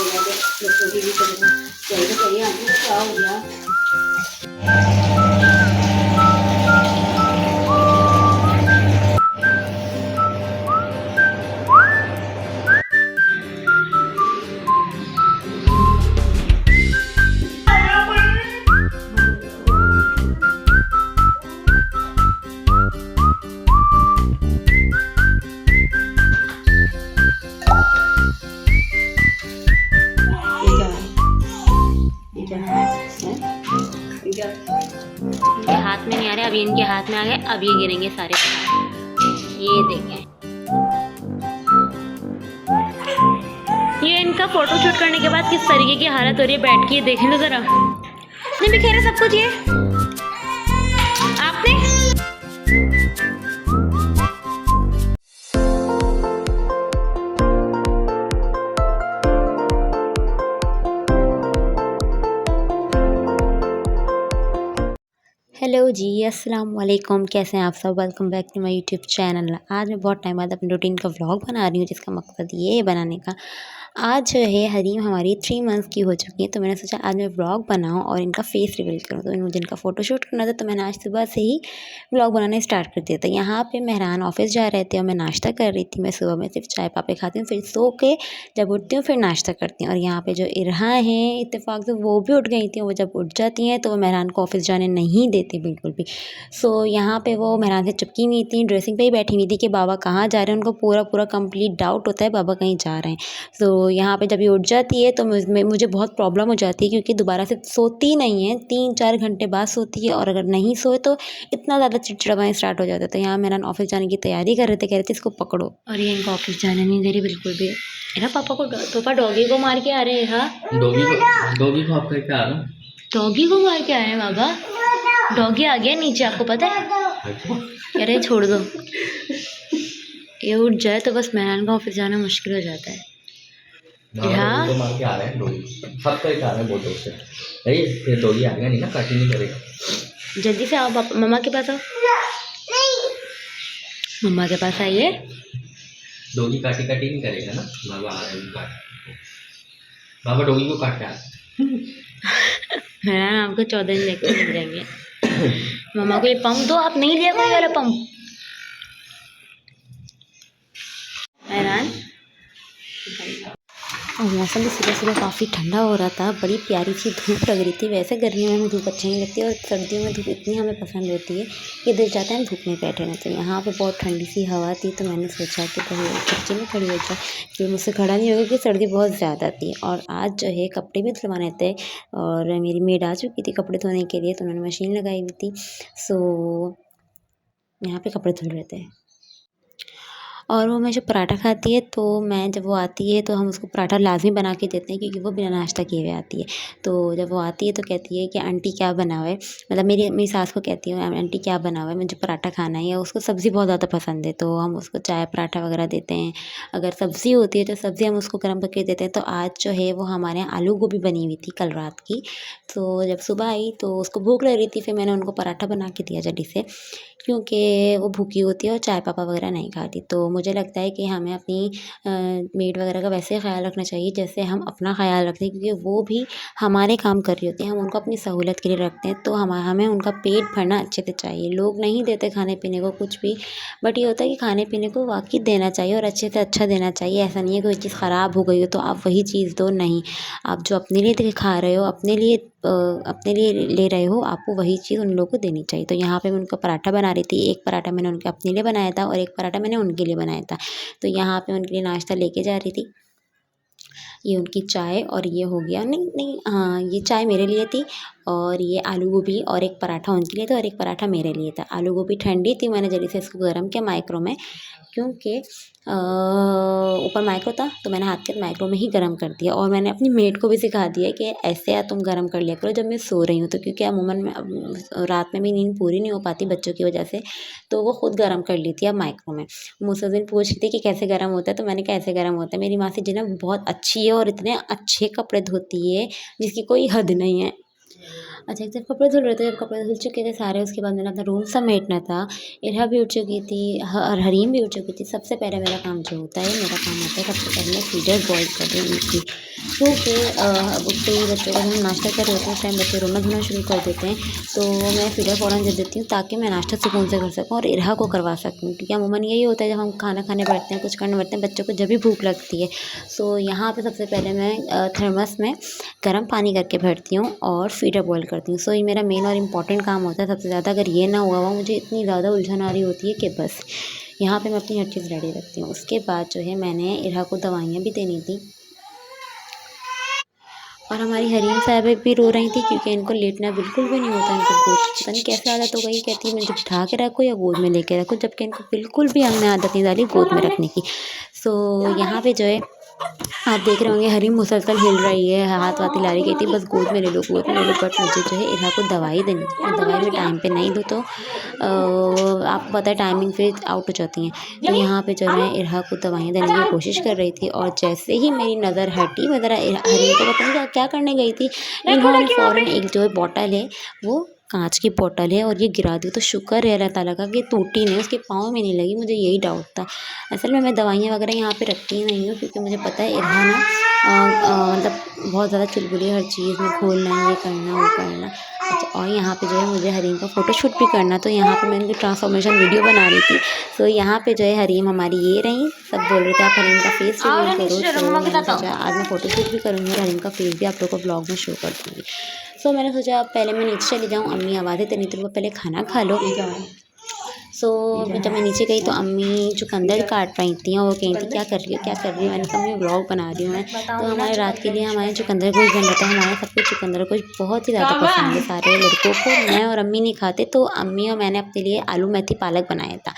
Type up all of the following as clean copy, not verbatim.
गया बच्चों की भी चाहिए तो चाहिए आंटी को क्या हो गया। इनके हाथ में नहीं आ रहे, अभी इनके हाथ में आ गए, अब ये गिरेंगे सारे। ये देखें, ये इनका फोटो शूट करने के बाद किस तरीके की हालत हो रही है बैठ के, देख लो जरा। नहीं बिखेरा सब कुछ ये आपने। हेलो जी, अस्सलाम वालेकुम, कैसे हैं आप सब। Welcome back to my YouTube channel. आज मैं बहुत टाइम बाद अपने रूटीन का व्लॉग बना रही हूँ, जिसका मकसद ये है बनाने का। आज जो है हरीम हमारी 3 मंथ्स की हो चुकी है, तो मैंने सोचा आज मैं व्लॉग बनाऊँ और इनका फेस रिवील करूँ। तो मुझे इनका फ़ोटोशूट करना था, तो मैंने आज सुबह से ही व्लॉग बनाना स्टार्ट कर दिया था। यहाँ पे मेहरान ऑफिस जा रहे थे और मैं नाश्ता कर रही थी। मैं सुबह में सिर्फ चाय पापे खाती हूँ, फिर सो के जब उठती हूँ फिर नाश्ता करती हूँ। और यहाँ पे जो इरहा हैं इत्तेफाक से वो भी उठ गई थी। वो जब उठ जाती हैं तो वो मेहरान को ऑफिस जाने नहीं देती बिल्कुल भी। सो यहाँ पे वो मेहरान से चिपकी हुई थी, ड्रेसिंग पे ही बैठी हुई थी कि बाबा कहाँ जा रहे हैं। उनको पूरा कंप्लीट डाउट होता है बाबा कहीं जा रहे हैं। सो यहाँ पे जब ये उठ जाती है तो मुझे बहुत प्रॉब्लम हो जाती है, क्योंकि दोबारा से सोती नहीं है, 3-4 घंटे बाद सोती है। और अगर नहीं सोए तो इतना ज़्यादा चिड़चिड़ापन स्टार्ट हो जाता है। तो यहाँ मेहरान ऑफिस जाने की तैयारी कर रहे थे, कह रहे थे इसको पकड़ो, और ये इनको ऑफिस जाने नहीं दे रही बिल्कुल भी। है ना पापा को, पापा डॉगी को मार के आ रहे हैं। हाँ डॉगी को आप करके आ रहा हूँ। डॉगी को मार के आए हैं बाबा। डॉगी आ गया नीचे, आपको पता है। कह रहे छोड़ दो, ये उठ जाए तो बस मेहरान का ऑफिस जाना मुश्किल हो जाता है। हाँ तो मार के आ रहे हैं डॉगी, सब करके आ रहे हैं बहुत से। नहीं फिर डॉगी आएगा नहीं ना, काटी नहीं करेगा। जल्दी से आओ पापा, मम्मा के पास आओ। मम्मा के पास आइए। डॉगी काटी नहीं करेगा ना। बाबा आ रहे हैं काट, बाबा डॉगी को काट के आ रहे हैं। मेहरान आपको 14 इंजेक्शन मिल जाएंगे। मम्मा को ये पंप दो, आप नहीं लिया कोई वाला पंप। मेहरान और मौसम भी सुबह सुबह काफ़ी ठंडा हो रहा था, बड़ी प्यारी सी धूप लग रही थी। वैसे गर्मियों में हमें धूप अच्छी नहीं लगती और सर्दियों में धूप इतनी हमें पसंद होती है कि दिल चाहता है हम धूप में बैठे रहते हैं। यहाँ पे बहुत ठंडी सी हवा थी, तो मैंने सोचा कि कहीं खिड़की में खड़ी हो जाए, फिर मुझसे खड़ा नहीं होगा क्योंकि सर्दी बहुत ज़्यादा थी। और आज जो है कपड़े भी धुलवाने थे और मेरी मेड आ चुकी थी कपड़े धोने के लिए, तो उन्होंने मशीन लगाई हुई थी। सो यहाँ पर कपड़े धुल रहे थे। और वो मुझे पराठा खाती है, तो मैं जब वो आती है तो हम उसको पराठा लाज़मी बना के देते हैं, क्योंकि वो बिना नाश्ता किए हुए आती है। तो जब वो आती है तो कहती है कि आंटी क्या बना हुआ है, मतलब मेरी सास को कहती हूँ आंटी क्या बना हुआ है, मुझे पराठा खाना है। या उसको सब्ज़ी बहुत ज़्यादा पसंद है, तो हम उसको चाय पराठा वगैरह देते हैं। अगर सब्ज़ी होती है तो सब्ज़ी हम उसको गर्म करके देते हैं। तो आज जो है वो हमारे यहाँ आलू गोभी बनी हुई थी कल रात की। तो जब सुबह आई तो उसको भूख लग रही थी, फिर मैंने उनको पराठा बना के दिया जल्दी से, क्योंकि वो भूखी होती है और चाय पापा वगैरह नहीं खाती। तो मुझे लगता है कि हमें अपनी मेड वगैरह का वैसे ख्याल रखना चाहिए जैसे हम अपना ख्याल रखते हैं, क्योंकि वो भी हमारे काम कर रही होती हैं। हम उनको अपनी सहूलत के लिए रखते हैं, तो हमें उनका पेट भरना अच्छे से चाहिए। लोग नहीं देते खाने पीने को कुछ भी, बट ये होता है कि खाने पीने को वाकई देना चाहिए और अच्छे से अच्छा देना चाहिए। ऐसा नहीं है कोई चीज़ ख़राब हो गई हो तो आप वही चीज़ दो, नहीं। आप जो अपने लिए खा रहे हो, अपने लिए ले रहे हो, आपको वही चीज़ उन लोगों को देनी चाहिए। तो यहाँ पे मैं उनका पराठा बना रही थी। एक पराठा मैंने उनके अपने लिए बनाया था और एक पराठा मैंने उनके लिए बनाया था। तो यहाँ पे उनके लिए नाश्ता लेके जा रही थी। ये उनकी चाय और ये हो गया, नहीं नहीं हाँ, ये चाय मेरे लिए थी और ये आलू गोभी और एक पराठा उनके लिए था और एक पराठा मेरे लिए था। आलू गोभी ठंडी थी, मैंने जल्दी से इसको गर्म किया माइक्रो में, क्योंकि ऊपर माइक्रो था तो मैंने हाथ के माइक्रो में ही गर्म कर दिया। और मैंने अपनी मेड को भी सिखा दिया कि ऐसे या तुम गर्म कर लिया करो जब मैं सो रही हूँ। तो क्योंकि अमूमन रात में भी नींद पूरी नहीं हो पाती बच्चों की वजह से, तो वो खुद गर्म कर लेती है अब माइक्रो में। मुझसे उस दिन पूछ रही थी कि कैसे गर्म होता है, तो मैंने कहा ऐसे गर्म होता है। मेरी मासी जी ना बहुत अच्छी है और इतने अच्छे कपड़े धोती है जिसकी कोई हद नहीं है। अच्छा एक तरफ कपड़े धुल रहे थे, जब कपड़े धुल चुके थे सारे उसके बाद मैंने अपना रूम समेटना था। इरहा भी उठ चुकी थी और हरीम भी उठ चुकी थी। सबसे पहले मेरा काम जो होता है सबसे पहले मैं फीडर बॉयल कर रही हूँ उनकी, क्योंकि अब उठते ही बच्चों का हम नाश्ता कर रहे होते हैं उस टाइम बच्चे रोना धोना शुरू कर देते हैं, तो मैं फीडर फ़ौरन दे देती हूँ ताकि मैं नाश्ता सुकून से कर सकूँ और इरहा को करवा सकूँ। क्योंकि अमूमन यही होता है जब हम खाना खाने बैठते हैं, कुछ करने बैठते हैं, बच्चों को जब भी भूख लगती है। सो यहाँ पे सबसे पहले मैं थर्मस में गर्म पानी करके भरती हूँ और फीडर बॉयल करती हूँ। सो ये मेरा मेन और इम्पॉर्टेंट काम होता है सबसे ज़्यादा। अगर ये ना हुआ मुझे इतनी ज़्यादा उलझन आ रही होती है कि बस। यहाँ पे मैं अपनी हर चीज़ रेडी रखती हूँ। उसके बाद जो है मैंने इरहा को दवाइयाँ भी देनी थी और हमारी हरीम साहब भी रो रही थी क्योंकि इनको लेटना बिल्कुल भी नहीं होता। इनको गोद पता नहीं कैसे आदत हो गई, कहती है मुझे बिठा के रखो या गोद में लेके रखो, जबकि इनको बिल्कुल भी हमने आदत नहीं डाली गोद में रखने की। सो यहाँ पे जो है आप देख रहे होंगे हरीम मुसलसल हिल रही है, हाथ वाथ हिला रही, कहती बस गोद में ले लो गोद में ले लो। बट मुझे जो है इरहा को दवाई देनी थी और दवाई में टाइम पे नहीं दूँ तो आपको पता है टाइमिंग फिर आउट हो जाती हैं। तो यहाँ पे जो मैं इरहा को दवाइयाँ देने की कोशिश कर रही थी और जैसे ही मेरी नज़र हटी मैं ज़रा हरीम को पता नहीं क्या करने गई थी, इन्होंने फ़ौरन एक जो बॉटल है वो कांच की बॉटल है और ये गिरा दी। तो शुक्र है अल्लाह ताला का कि टूटी नहीं, उसके पाँव में नहीं लगी। मुझे यही डाउट था। असल में मैं दवाइयाँ वगैरह यहाँ पे रखती ही नहीं हूँ क्योंकि मुझे पता है इरहा ना मतलब बहुत ज़्यादा चुलबुली, हर चीज़ में खोलना, ये करना वो करना। अच्छा और यहाँ पे जो है मुझे हरीम का फ़ोटोशूट भी करना, तो यहाँ पे मैं उनकी ट्रांसफॉर्मेशन वीडियो बना रही थी। सो यहाँ पे जो है हरीम हमारी ये रही, सब बोल रहे थे आप हरीम का फेस रिवील करो, तो मैंने सोचा आज मैं फ़ोटोशूट भी करूँगी और हरीम का फेस भी आप लोगों को ब्लॉग में शो कर दूँगी। सो मैंने सोचा पहले मैं नीचे चली जाऊँ, अम्मी आवाज़ें देनी थी, पहले खाना खा लो। सो जब मैं नीचे गई तो अम्मी चुकंदर काट रही थी और वो कही थी क्या कर रही हो क्या कर रही हो। मैंने कहा मैं व्लॉग बना रही हूँ मैं। तो हमारे रात के लिए हमारे चुकंदर गोश्त बन रहा था। हमारे सबको चुकंदर गोश्त बहुत ही ज़्यादा पसंद है, सारे लड़कों को। मैं और अम्मी नहीं खाते तो अम्मी और मैंने अपने लिए आलू मेथी पालक बनाया था।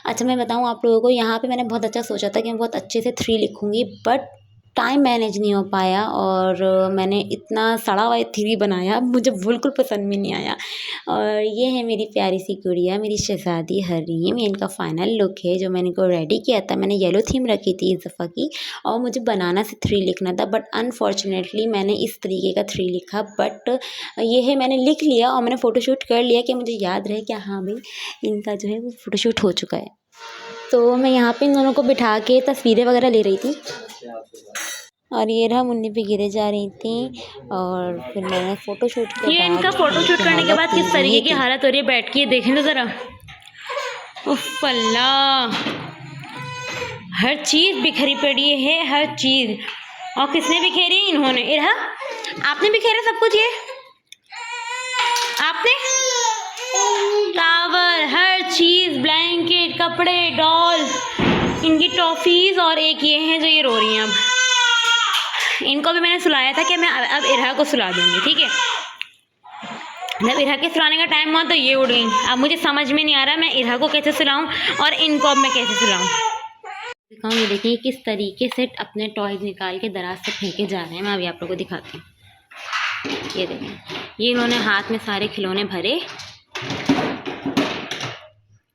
अच्छा मैं बताऊँ आप लोगों को, यहाँ पे मैंने बहुत अच्छा सोचा था कि मैं बहुत अच्छे से 3 लिखूँगी, बट टाइम मैनेज नहीं हो पाया और मैंने इतना सड़ा हुआ 3 बनाया, मुझे बिल्कुल पसंद भी नहीं आया। और ये है मेरी प्यारी सी गुड़िया, मेरी शहज़ादी हरीम। ये इनका फाइनल लुक है जो मैंने इनको रेडी किया था। मैंने येलो थीम रखी थी इस दफ़ा की और मुझे बनाना से 3 लिखना था, बट अनफॉर्चुनेटली मैंने इस तरीके का 3 लिखा। बट ये है मैंने लिख लिया और मैंने फ़ोटोशूट कर लिया कि मुझे याद रहे कि हाँ भाई इनका जो है वो फ़ोटोशूट हो चुका है। तो मैं यहाँ पे इन दोनों को बिठा के तस्वीरें वगैरह ले रही थी और ये रहा मुन्नी पे गिरे जा रही थी और फिर मैंने फ़ोटोशूट के ये बाद इनका फ़ोटोशूट करने के बाद किस तरीके की हालत हो रही है बैठ के, ये देखें तो ज़रा। उफ अल्लाह, हर चीज़ बिखरी पड़ी है, हर चीज़। और किसने बिखेरी है? इन्होंने। इरहा आपने बिखेरा सब कुछ, ये आपने टावल, हर चीज़, ब्लैंकेट, कपड़े, डॉल, इनकी टॉफ़ीज़ और एक ये हैं जो ये रो रही हैं। अब इनको भी मैंने सुलाया था कि मैं अब इरहा को सुला दूँगी, ठीक है। जब इरहा के सुलाने का टाइम हुआ तो ये उड़ गई। अब मुझे समझ में नहीं आ रहा मैं इरहा को कैसे सुलाऊं और इनको अब मैं कैसे सुलाऊं। दिखाऊँ, ये देखिए किस तरीके से अपने टॉयज निकाल के दराज से फेंके जा रहे हैं। मैं अभी आप लोगों को दिखाती हूँ। ये देखें, ये इन्होंने हाथ में सारे खिलौने भरे।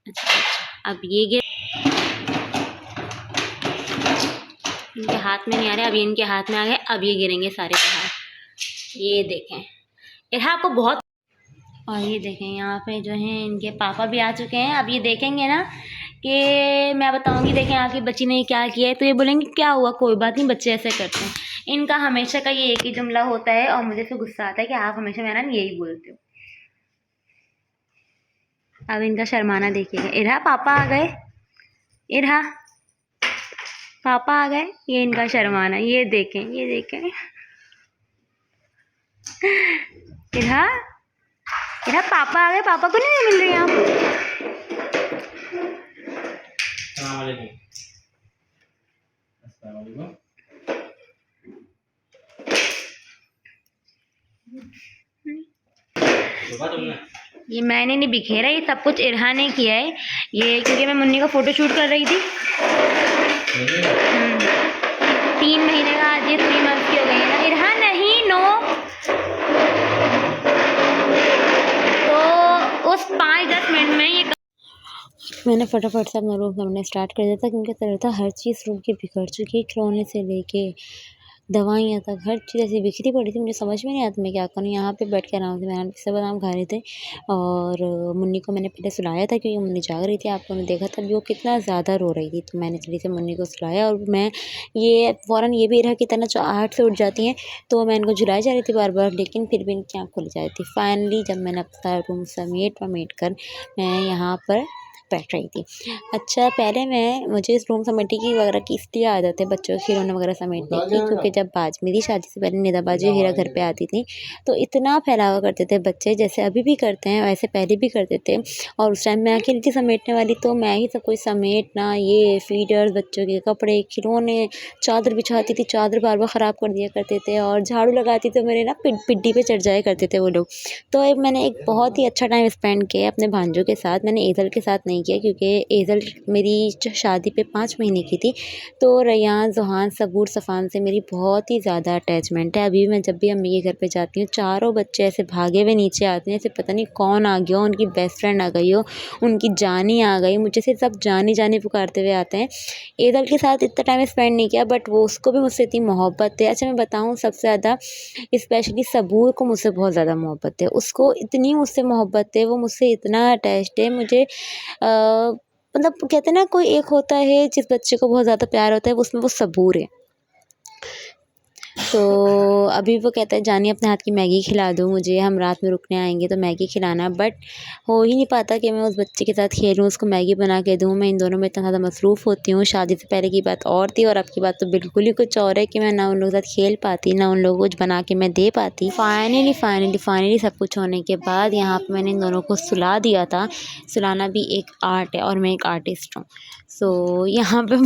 अच्छा, अब ये गिर इनके हाथ में नहीं आ रहे, अब ये इनके हाथ में आ गए, अब ये गिरेंगे सारे के हाथ। ये देखें, इरहा आपको बहुत। और ये देखें यहाँ पे जो है इनके पापा भी आ चुके हैं। अब ये देखेंगे ना कि मैं बताऊंगी देखें आपकी बच्ची ने क्या किया है तो ये बोलेंगे क्या हुआ, कोई बात नहीं, बच्चे ऐसे करते हैं। इनका हमेशा का ये एक ही जुमला होता है और मुझे तो गुस्सा आता है कि आप हमेशा मेरा यही बोलते हो। अब इनका शर्माना देखिएगा। इरहा पापा आ गए, इरहा पापा आ गए। ये इनका शर्माना, ये देखें, ये देखें। इरहा इरहा पापा आ गए, पापा को नहीं मिल रही आप। ये मैंने नहीं बिखेरा, ये सब कुछ इरहा ने किया है। ये क्योंकि मैं मुन्नी का फ़ोटो शूट कर रही थी। 3 महीने का आज ये 3 मंथ की हो गई है ना। इरहा नहीं, नो। तो उस 5-10 मिनट में ये मैंने फटाफट से अपना रूम बनाना स्टार्ट कर दिया था क्योंकि तरह था हर चीज़ रूम की बिगड़ चुकी है, खिलौने से लेके दवाइयाँ तक हर चीज़ ऐसी बिखरी पड़ी थी, मुझे समझ में नहीं आता मैं क्या करूँ। यहाँ पे बैठ के आराम से मैंने सब आराम खा रहे थे और मुन्नी को मैंने पहले सुलाया था क्योंकि मुन्नी जाग रही थी। आप लोगों ने देखा था भी वो कितना ज़्यादा रो रही थी, तो मैंने जल्दी से मुन्नी को सुलाया और मैं ये फ़ौरन ये भी रहा कि इतना जो आहट से उठ जाती हैं, तो मैं इनको झुलाई जा रही थी बार-बार, लेकिन फिर भी इनकी आँख खुल जाती थी। फाइनली जब मैंने अपना रूम समेट कर मैं यहाँ पर बैठ रही थी। अच्छा, पहले मुझे इस रूम समेटने की वगैरह की इसलिए आदत है बच्चों के खिलौने वगैरह समेटने की, क्योंकि जब मेरी शादी से पहले निदा बाजी हीरा घर पे आती थी, तो इतना फैलावा करते थे बच्चे, जैसे अभी भी करते हैं वैसे पहले भी करते थे। और उस टाइम मैं अकेली थी समेटने वाली, तो मैं ही सब कुछ समेटना, ये फीडर्स, बच्चों के कपड़े, खिलौने, चादर बिछाती थी, चादर बार-बार ख़राब कर दिया करते थे और झाड़ू लगाती तो मेरे ना पिड्डी पे चढ़ जाया करते थे वो लोग। तो मैंने एक बहुत ही अच्छा टाइम स्पेंड किया अपने भांजों के साथ। मैंने एज़ल के साथ नहीं किया क्योंकि एज़ल मेरी शादी पे 5 महीने की थी। तो रैयान, ज़ुहान, सबूर, सफ़ान से मेरी बहुत ही ज़्यादा अटैचमेंट है। अभी मैं जब भी अम्मी के घर पे जाती हूँ, चारों बच्चे ऐसे भागे हुए नीचे आते हैं, ऐसे पता नहीं कौन आ गया हो, उनकी बेस्ट फ्रेंड आ गई हो, उनकी जानी आ गई, मुझे से सब जानी पुकारते हुए आते हैं। एज़ल के साथ इतना टाइम स्पेंड नहीं किया, बट वो उसको भी मुझसे इतनी मोहब्बत है। अच्छा, मैं बताऊँ, सबसे ज़्यादा स्पेशली सबूर को मुझसे बहुत ज़्यादा मोहब्बत है। उसको इतनी मुझसे मोहब्बत है, वो मुझसे इतना अटैच्ड है। मुझे मतलब कहते हैं ना, कोई एक होता है जिस बच्चे को बहुत ज़्यादा प्यार होता है, उसमें वो सबूर है। तो अभी वो कहता है जानी अपने हाथ की मैगी खिला दो मुझे, हम रात में रुकने आएंगे तो मैगी खिलाना, बट हो ही नहीं पाता कि मैं उस बच्चे के साथ खेलूँ, उसको मैगी बना के दूँ। मैं इन दोनों में इतना ज़्यादा मसरूफ़ होती हूँ। शादी से पहले की बात और थी और अब की बात तो बिल्कुल ही कुछ और है कि मैं ना उन लोगों के साथ खेल पाती, ना उन लोगों को कुछ बना के मैं दे पाती। फाइनली सब कुछ होने के बाद यहाँ पर मैंने इन दोनों को सुला दिया था। सुलाना भी एक आर्ट है और मैं एक आर्टिस्ट हूँ। सो यहाँ पे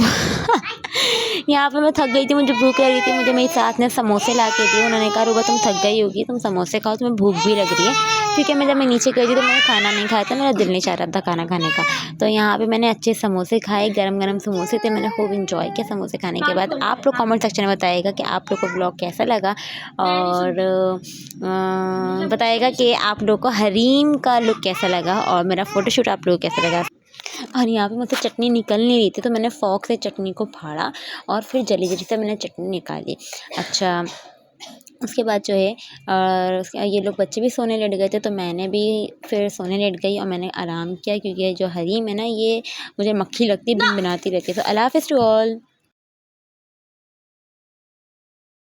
यहाँ पे मैं थक गई थी, मुझे भूख लग रही थी। मुझे मेरी सास ने समोसे ला के दिए। उन्होंने कहा रूबा तुम थक गई होगी, तुम समोसे खाओ, तुम्हें भूख भी लग रही है, क्योंकि मैं जब मैं नीचे गई थी तो मैंने खाना नहीं खाया था, मेरा दिल नहीं चाह रहा था खाना खाने का। तो यहाँ पे मैंने अच्छे समोसे खाए, गरम समोसे थे, मैंने खूब इन्जॉय किया समोसे खाने के बाद। आप लोग कमेंट सेक्शन में बताइएगा कि आप लोग को ब्लॉग कैसा लगा और बताइएगा कि आप लोग को हरीम का लुक कैसा लगा और मेरा फ़ोटोशूट आप लोग को कैसा लगा। और यहाँ पे मुझसे चटनी निकल नहीं रही थी, तो मैंने फ़ॉक से चटनी को फाड़ा और फिर जल्दी से मैंने चटनी निकाली। अच्छा, उसके बाद जो है और ये लोग बच्चे भी सोने लेट गए थे, तो मैंने भी फिर सोने लेट गई और मैंने आराम किया, क्योंकि जो हरीम है ना, ये मुझे मक्खी लगती है, बनाती रहती है। तो अल्लाह हाफ़िज़ टू ऑल।